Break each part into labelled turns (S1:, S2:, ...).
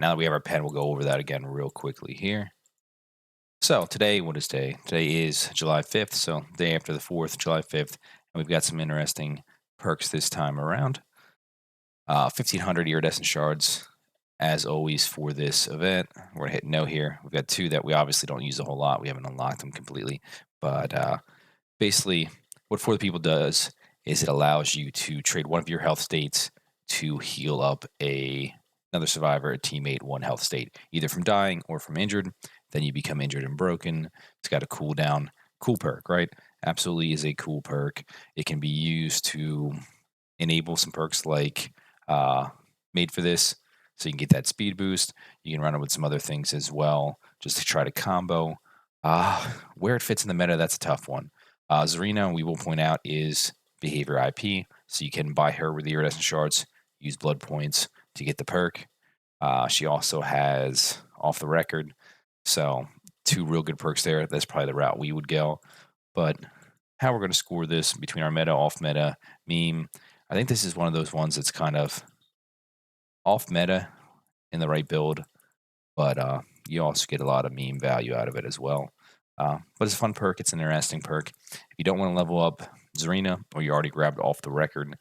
S1: Now that we have our pen, we'll go over that again real quickly here. So today, what is today? Today is July 5th, so day after the 4th, July 5th, and we've got some interesting perks this time around. 1,500 iridescent shards, as always, for this event. We're gonna hit no here. We've got two that we obviously don't use a whole lot. We haven't unlocked them completely, but basically, what For the People does is it allows you to trade one of your health states to heal up another survivor, a teammate, one health state, either from dying or from injured. Then you become injured and broken. It's got a cooldown. Cool perk, right? Absolutely is a cool perk. It can be used to enable some perks like uh, made for this, so you can get that speed boost. You can run it with some other things as well, just to try to combo. Where it fits in the meta, that's a tough one. Zarina, we will point out, is behavior IP, so you can buy her with the iridescent shards, use blood points to get the perk. She also has off the record, so two real good perks there. That's probably the route we would go. But how we're going to score this between our meta, off meta, meme, I think this is one of those ones that's kind of off meta in the right build, but you also get a lot of meme value out of it as well. But it's a fun perk. It's an interesting perk. If you don't want to level up Zarina, or you already grabbed off the record,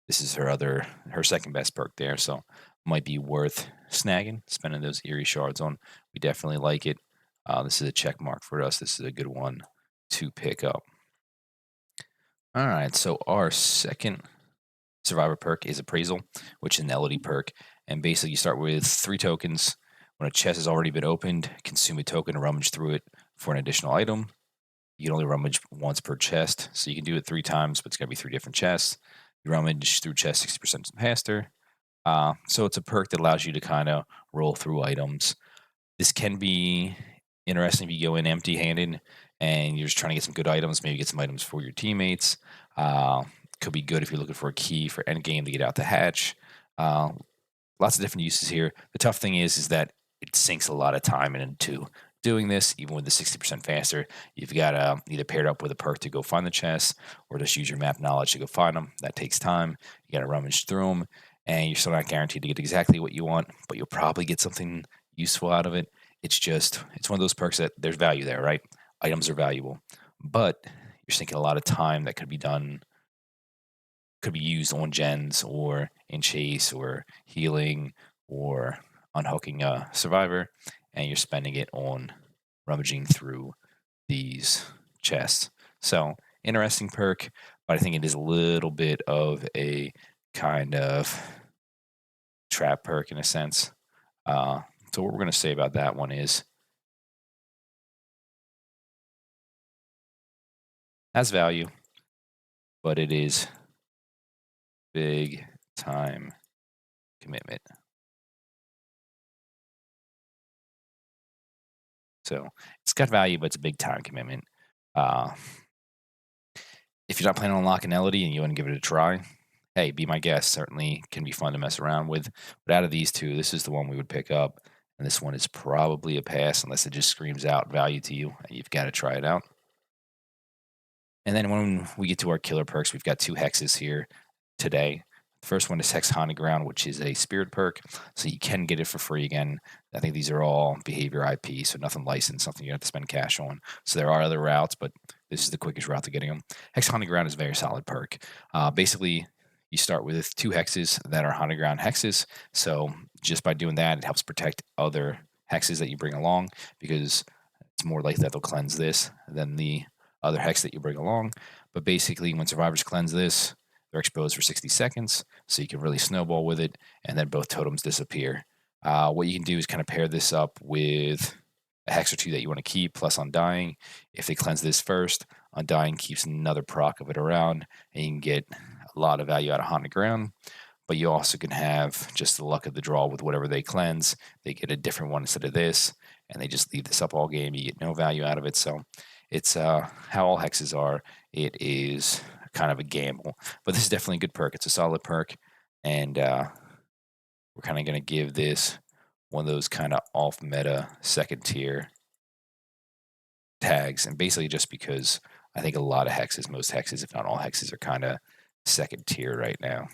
S1: this is her second best perk there. So might be worth snagging, spending those eerie shards on. We definitely like it. This is a check mark for us. This is a good one to pick up. All right, so our second survivor perk is Appraisal, which is an LOD perk. And basically, you start with 3 tokens. When a chest has already been opened, consume a token and rummage through it for an additional item. You can only rummage once per chest, so you can do it 3 times, but it's going to be 3 different chests. You rummage through chests 60% faster. So it's a perk that allows you to kind of roll through items. This can be interesting if you go in empty-handed and you're just trying to get some good items, maybe get some items for your teammates. Uh, could be good if you're looking for a key for endgame to get out the hatch. Uh, Lots of different uses here. The tough thing is that it sinks a lot of time into doing this, even with the 60% faster. You've got to either pair it up with a perk to go find the chests or just use your map knowledge to go find them. That takes time. You got to rummage through them, and you're still not guaranteed to get exactly what you want, but you'll probably get something useful out of it. It's one of those perks that there's value there, right? Items are valuable, but you're sinking a lot of time that could be used on gens or in chase or healing or unhooking a survivor, and you're spending it on rummaging through these chests. So interesting perk, but I think it is a little bit of a kind of trap perk in a sense. So what we're going to say about that one is has value, but it is big time commitment. So it's got value, but it's a big time commitment. Uh, if you're not planning on unlocking Elodie and you want to give it a try, hey, be my guest. Certainly can be fun to mess around with. But out of these two, this is the one we would pick up. And this one is probably a pass unless it just screams out value to you and you've got to try it out. And then when we get to our killer perks, we've got two hexes here today. The first one is Hex Haunted Ground, which is a spirit perk, so you can get it for free again. I think these are all behavior IP, so nothing licensed, something you have to spend cash on. So there are other routes, but this is the quickest route to getting them. Hex Haunted Ground is a very solid perk. Basically, you start with 2 hexes that are Haunted Ground hexes. So just by doing that, it helps protect other hexes that you bring along because it's more likely that they'll cleanse this than the other hex that you bring along. But basically, when survivors cleanse this, they're exposed for 60 seconds, so you can really snowball with it, and then both totems disappear. What you can do is kind of pair this up with a hex or two that you want to keep, plus Undying. If they cleanse this first, Undying keeps another proc of it around, and you can get a lot of value out of Haunted Ground. But you also can have just the luck of the draw with whatever they cleanse. They get a different one instead of this, and they just leave this up all game. You get no value out of it. So it's how all hexes are. It is kind of a gamble, but this is definitely a good perk. It's a solid perk, and we're kind of going to give this one of those kind of off meta second tier tags, and basically just because I think a lot of hexes, most hexes, if not all hexes, are kind of second tier right now.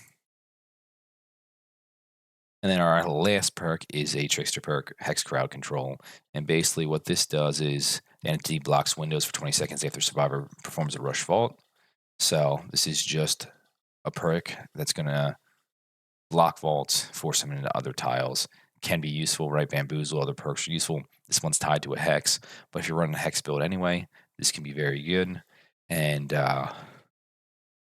S1: And then our last perk is a trickster perk, Hex Crowd Control. And basically, what this does is the entity blocks windows for 20 seconds after survivor performs a rush vault. So this is just a perk that's going to block vaults, force them into other tiles. Can be useful, right? Bamboozle, other perks are useful. This one's tied to a hex, but if you're running a hex build anyway, this can be very good. And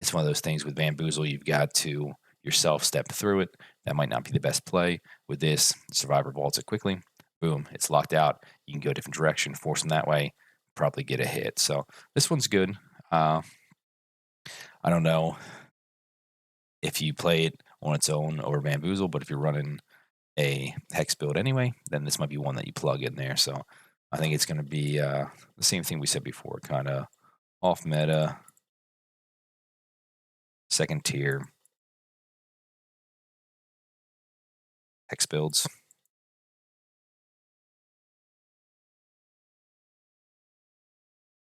S1: it's one of those things with Bamboozle, you've got to yourself step through it. That might not be the best play. With this, Survivor vaults it quickly. Boom, it's locked out. You can go a different direction, force them that way, probably get a hit. So this one's good. Uh, I don't know if you play it on its own over Bamboozle, but if you're running a hex build anyway, then this might be one that you plug in there. So I think it's going to be the same thing we said before, kind of off meta, second tier hex builds.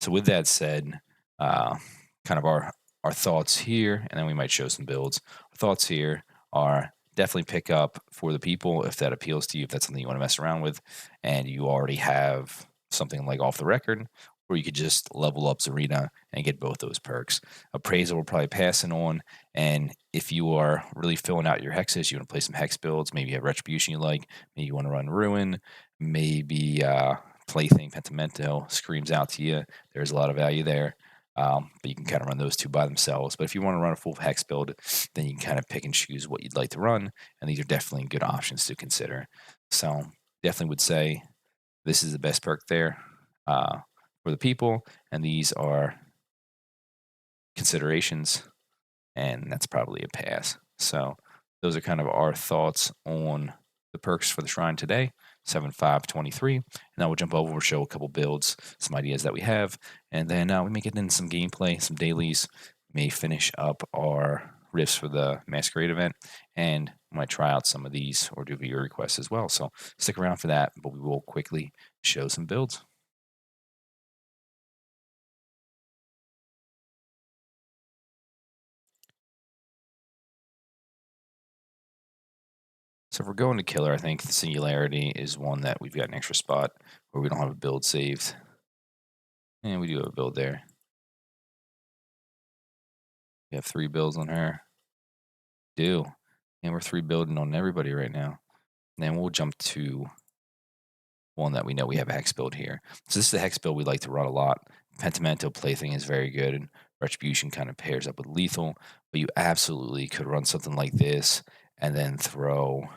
S1: So with that said, uh, kind of our thoughts here, and then we might show some builds. Our thoughts here are definitely pick up for the people if that appeals to you, if that's something you want to mess around with, and you already have something like off the record, or you could just level up Zarina and get both those perks. Appraisal will probably passing on, and if you are really filling out your hexes, you want to play some hex builds, maybe you have Retribution you like, maybe you want to run Ruin, maybe Plaything Pentimento screams out to you. There's a lot of value there. But you can kind of run those two by themselves. But if you want to run a full hex build, then you can kind of pick and choose what you'd like to run. And these are definitely good options to consider. So definitely would say this is the best perk there for the people. And these are considerations. And that's probably a pass. So those are kind of our thoughts on the perks for the shrine today. 7.5.23. And now we'll jump over, we'll show a couple builds, some ideas that we have, and then we may get into some gameplay, some dailies, may finish up our riffs for the Masquerade event, and might try out some of these or do viewer requests as well. So stick around for that, but we will quickly show some builds. So if we're going to killer, I think the Singularity is one that we've got an extra spot where we don't have a build saved. And we do have a build there. We have 3 builds on her. Do. And we're 3 building on everybody right now. And then we'll jump to one that we know we have a hex build here. So this is a hex build we like to run a lot. Pentimento Plaything is very good, and Retribution kind of pairs up with Lethal. But you absolutely could run something like this and then throw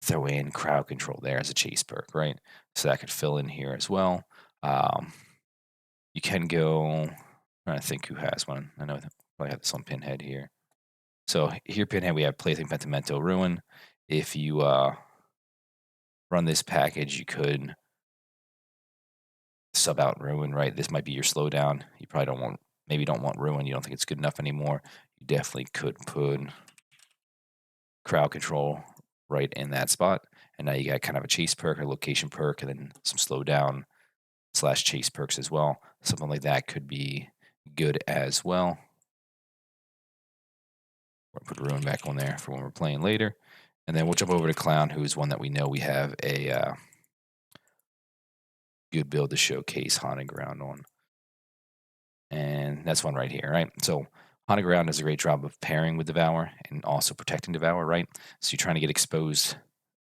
S1: in Crowd Control there as a chase perk, right? So that could fill in here as well. You can go. I'm trying to think who has one. I know I have this on Pinhead here. So here, Pinhead, we have Plaything Pentimento Ruin. If you run this package, you could sub out Ruin, right? This might be your slowdown. You probably don't want Ruin. You don't think it's good enough anymore. You definitely could put Crowd Control right in that spot. And now you got kind of a chase perk, a location perk, and then some slowdown / chase perks as well. Something like that could be good as well. We'll put Ruin back on there for when we're playing later. And then we'll jump over to Clown, who is one that we know we have a good build to showcase Haunted Ground on. And that's one right here, right? So Haunted Ground does a great job of pairing with Devour and also protecting Devour, right? So you're trying to get exposed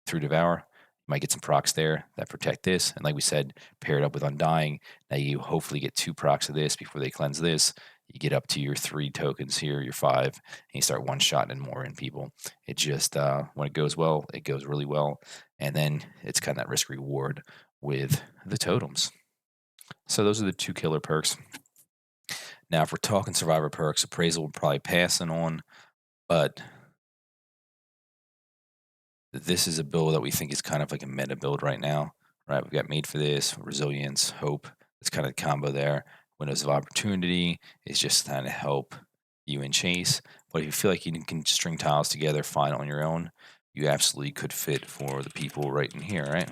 S1: through Devour. You might get some procs there that protect this. And like we said, pair it up with Undying. Now you hopefully get 2 procs of this before they cleanse this. You get up to your 3 tokens here, your 5, and you start one-shotting and more in people. It just, when it goes well, it goes really well. And then it's kind of that risk-reward with the totems. So those are the 2 killer perks. Now, if we're talking survivor perks, Appraisal will probably passing on, but this is a build that we think is kind of like a meta build right now, right? We've got Made for This, Resilience, Hope. It's kind of the combo there. Windows of Opportunity is just kind of help you in chase. But if you feel like you can string tiles together fine on your own, you absolutely could fit for the people right in here, right?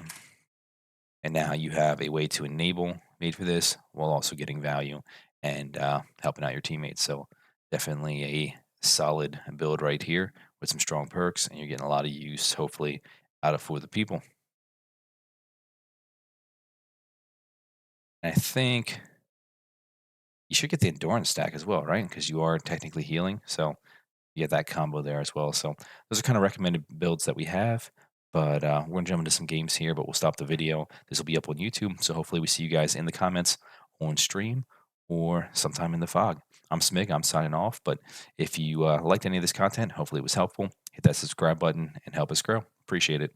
S1: And now you have a way to enable Made for This while also getting value and helping out your teammates. So definitely a solid build right here with some strong perks, and you're getting a lot of use, hopefully, out of for the people. And I think you should get the endurance stack as well, right? Because you are technically healing, so you get that combo there as well. So those are kind of recommended builds that we have. But we're gonna jump into some games here, but we'll stop the video. This will be up on YouTube, so hopefully we see you guys in the comments on stream or sometime in the fog. I'm Smig. I'm signing off. But if you liked any of this content, hopefully it was helpful. Hit that subscribe button and help us grow. Appreciate it.